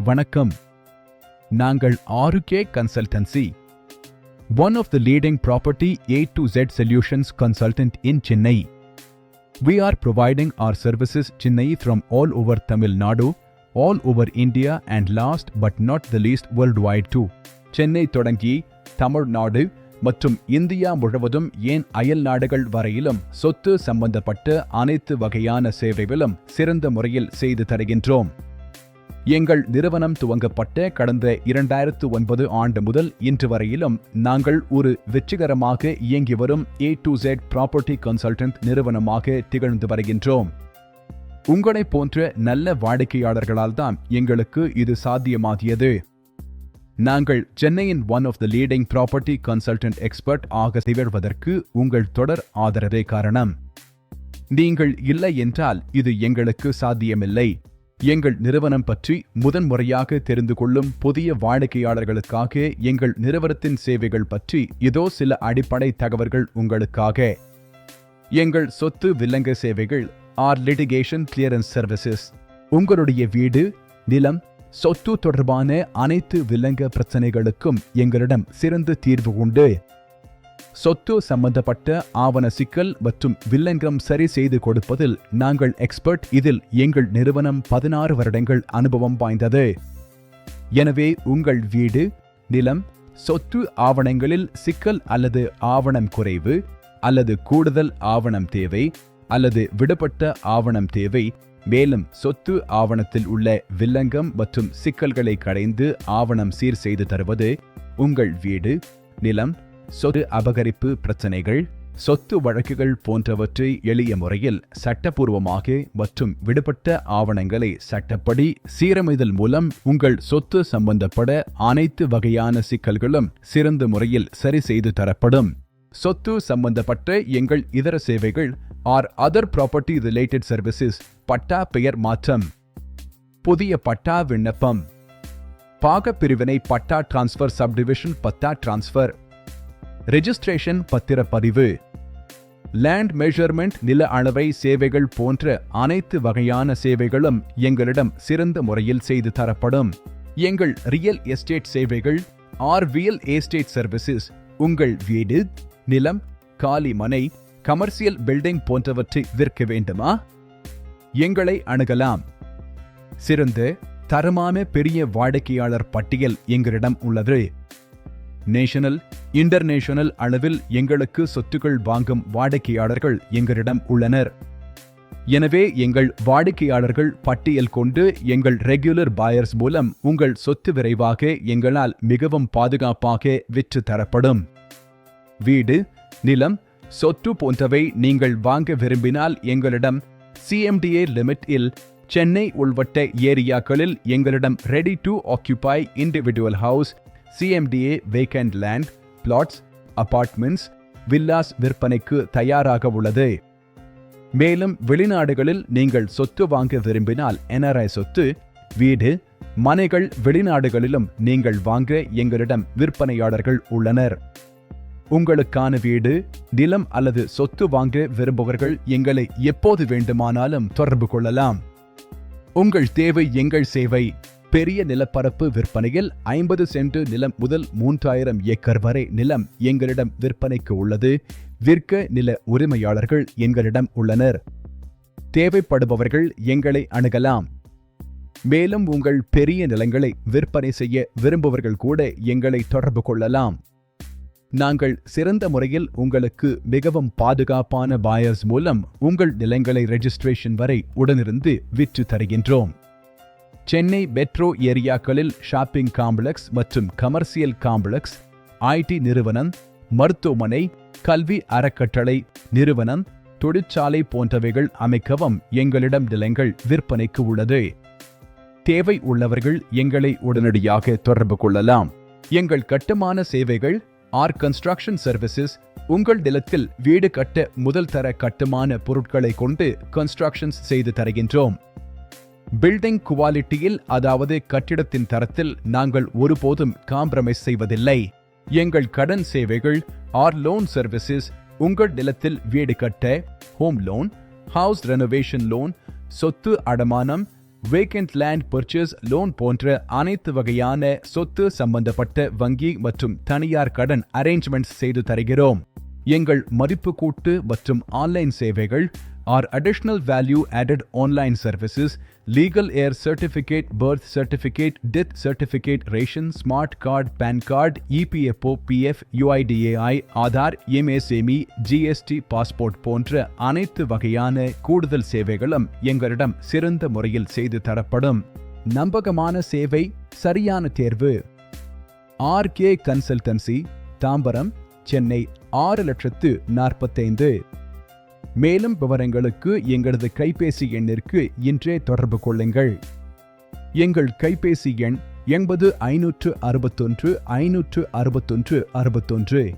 வணக்கம். நாங்கள் RK Consultancy, one of the leading property A to Z solutions consultant in Chennai. We are providing our services Chennai from all over Tamil Nadu, all over India and last but not the least worldwide too. Chennai தொடங்கி தமிழ்நாடு மற்றும் India முழுவதும் ஏன் அயல் நாடுகள் வரையிலும் சொத்து சம்பந்தப்பட்ட அனைத்து வகையான சேவைகளும் சிறந்த முறையில் செய்து தருகின்றோம். எங்கள் நிறுவனம் துவங்கப்பட்ட கடந்த 2009 ஆண்டு முதல் இன்று வரையிலும் நாங்கள் ஒரு வெற்றிகரமாக இயங்கி வரும் A to Z property consultant நிறுவனமாக திகழ்ந்து வருகின்றோம். உங்களை போன்ற நல்ல வாடிக்கையாளர்களால் தான் எங்களுக்கு இது சாத்தியமாகியது. நாங்கள் சென்னையின் one of the leading property consultant expert ஆக திகழ்வதற்கு உங்கள் தொடர் ஆதரவே காரணம். நீங்கள் இல்லை என்றால் இது எங்களுக்கு சாத்தியமில்லை. எங்கள் நிறுவனம் பற்றி முதன்முறையாக தெரிந்து கொள்ளும் புதிய வாடிக்கையாளர்களுக்காக எங்கள் நிறுவனத்தின் சேவைகள் பற்றி இதோ சில அடிப்படை தகவல்கள் உங்களுக்காக. எங்கள் சொத்து வில்லங்க சேவைகள் ஆர் லிட்டிகேஷன் கிளியரன்ஸ் சர்வீசஸ். உங்களுடைய வீடு, நிலம், சொத்து தொடர்பான அனைத்து வில்லங்க பிரச்சனைகளுக்கும் எங்களிடம் சிறந்த தீர்வு உண்டு. சொத்து சம்பந்தப்பட்ட ஆவண சிக்கல் மற்றும் வில்லங்கம் சரி செய்து கொடுப்பதில் நாங்கள் எக்ஸ்பர்ட். இதில் எங்கள் நிறுவனம் 16 வருடங்கள் அனுபவம் வாய்ந்தது. எனவே உங்கள் வீடு, நிலம், சொத்து ஆவணங்களில் சிக்கல் அல்லது ஆவணம் குறைவு அல்லது கூடுதல் ஆவணம் தேவை அல்லது விடுபட்ட ஆவணம் தேவை, மேலும் சொத்து ஆவணத்தில் உள்ள வில்லங்கம் மற்றும் சிக்கல்களை களைந்து ஆவணம் சீர் செய்து தருவது, உங்கள் வீடு, நிலம், சொத்து அபகரிப்பு பிரச்சனைகள், சொத்து வழக்குகள் போன்றவற்றை எளிய முறையில் சட்டப்பூர்வமாக மற்றும் விடுபட்ட ஆவணங்களை சட்டப்படி சீரமைதல் மூலம் உங்கள் சொத்து சம்பந்தப்பட அனைத்து வகையான சிக்கல்களும் சிறந்த முறையில் சரி செய்து தரப்படும். சொத்து சம்பந்தப்பட்ட எங்கள் இதர சேவைகள் or other property related services. பட்டா பெயர் மாற்றம், புதிய பட்டா விண்ணப்பம், பாக பிரிவினை பட்டா டிரான்ஸ்பர், சப்டிவிஷன் பட்டா டிரான்ஸ்பர், ரெஜிஸ்ட்ரேஷன் பத்திரப்பதிவு, லேண்ட் மெஷர்மெண்ட் நில அளவை சேவைகள் போன்ற அனைத்து வகையான சேவைகளும் எங்களிடம் சிறந்த முறையில் செய்து தரப்படும். எங்கள் ரியல் எஸ்டேட் சேவைகள் ஆர் ரியல் எஸ்டேட் சர்வீசஸ். உங்கள் வீடு, நிலம், காலி மனை, கமர்ஷியல் பில்டிங் போன்றவற்றை விற்க வேண்டுமா? எங்களை அணுகலாம். சிறந்த தரமான பெரிய வாடிக்கையாளர் பட்டியல் எங்களிடம் உள்ளது. நேஷனல், இன்டர்நேஷனல் அளவில் எங்களுக்கு சொத்துக்கள் வாங்கும் வாடிக்கையாளர்கள் எங்களிடம் உள்ளனர். எனவே எங்கள் வாடிக்கையாளர்கள் பட்டியல் கொண்டு எங்கள் ரெகுலர் பாயர்ஸ் மூலம் உங்கள் சொத்து விரைவாக எங்களால் மிகவும் பாதுகாப்பாக விற்று தரப்படும். வீடு, நிலம், சொத்து போன்றவை நீங்கள் வாங்க விரும்பினால் எங்களிடம் CMDA லிமிட் இல் சென்னை உள்வட்ட ஏரியாக்களில் எங்களிடம் ready to occupy individual house, CMDA vacant land, flats, apartments, villas விற்பனைக்கு தயாராக உள்ளது. மேலும் வெளிநாடுகளில் நீங்கள் சொத்து வாங்க விரும்பினால் NRI சொத்து, வீடு, மனைகள் வெளிநாடுகளிலும் நீங்கள் வாங்க எங்களிடம் விற்பனையாளர்கள் உள்ளனர். உங்களுக்கான வீடு, நிலம் அல்லது சொத்து வாங்க விரும்புபவர்கள் எங்களை எப்போது வேண்டுமானாலும் தொடர்பு கொள்ளலாம். உங்கள் தேவை எங்கள் சேவை. பெரிய நிலப்பரப்பு விற்பனையில் 50 சென்ட் நிலம் முதல் 3000 ஏக்கர் வரை நிலம் எங்களிடம் விற்பனைக்கு உள்ளது. விற்க நில உரிமையாளர்கள் எங்களிடம் உள்ளனர். தேவைப்படுபவர்கள் எங்களை அணுகலாம். மேலும் உங்கள் பெரிய நிலங்களை விற்பனை செய்ய விரும்புபவர்கள் கூட எங்களை தொடர்பு கொள்ளலாம். நாங்கள் சிறந்த முறையில் உங்களுக்கு மிகவும் பாதுகாப்பான பாயர்ஸ் மூலம் உங்கள் நிலங்களை ரெஜிஸ்ட்ரேஷன் வரை உடனிருந்து விற்று தருகின்றோம். சென்னை மெட்ரோ ஏரியாக்களில் ஷாப்பிங் காம்ப்ளெக்ஸ் மற்றும் கமர்ஷியல் காம்ப்ளெக்ஸ், IT நிறுவனம், மருத்துவமனை, கல்வி அறக்கட்டளை நிறுவனம், தொழிற்சாலை போன்றவைகள் அமைக்கவும் எங்களிடம் நிலங்கள் விற்பனைக்கு உள்ளது. தேவை உள்ளவர்கள் எங்களை உடனடியாக தொடர்பு கொள்ளலாம். எங்கள் கட்டுமான சேவைகள் ஆர் கன்ஸ்ட்ரக்ஷன் சர்வீசஸ். உங்கள் நிலத்தில் வீடு கட்ட முதல் தர கட்டுமான பொருட்களை கொண்டு கன்ஸ்ட்ரக்ஷன்ஸ் செய்து தருகின்றோம். பில்டிங் குவாலிட்டியில், அதாவது கட்டிடத்தின் தரத்தில் நாங்கள் ஒருபோதும் காம்ப்ரமைஸ் செய்வதில்லை. எங்கள் கடன் சேவைகள் ஆர் லோன் சர்வீசஸ். உங்கள் நிலத்தில் வீடு கட்ட home loan, house renovation loan, சொத்து அடமானம், வேக்கண்ட் லேண்ட் பர்ச்சேஸ் லோன் போன்ற அனைத்து வகையான சொத்து சம்பந்தப்பட்ட வங்கி மற்றும் தனியார் கடன் அரேஞ்ச்மெண்ட்ஸ் செய்து தருகிறோம். எங்கள் மதிப்பு கூட்டு மற்றும் ஆன்லைன் சேவைகள் are additional value added online services, legal heir certificate, birth certificate, death certificate, ration, smart card, PAN card, EPFO, PF, UIDAI, Aadhaar, MSME, GST, passport போன்ற அனைத்து வகையான கூடுதல் சேவைகளும் எங்களிடம் சிறந்த முறையில் செய்து தரப்படும். நம்பகமான சேவை, சரியான தேர்வு. RK consultancy, Tambaram, Chennai 6,45,000. மேலும் விவரங்களுக்கு எங்களது கைபேசி எண்ணிற்கு இன்றே தொடர்பு கொள்ளுங்கள். எங்கள் கைபேசி எண் 8561 561 61.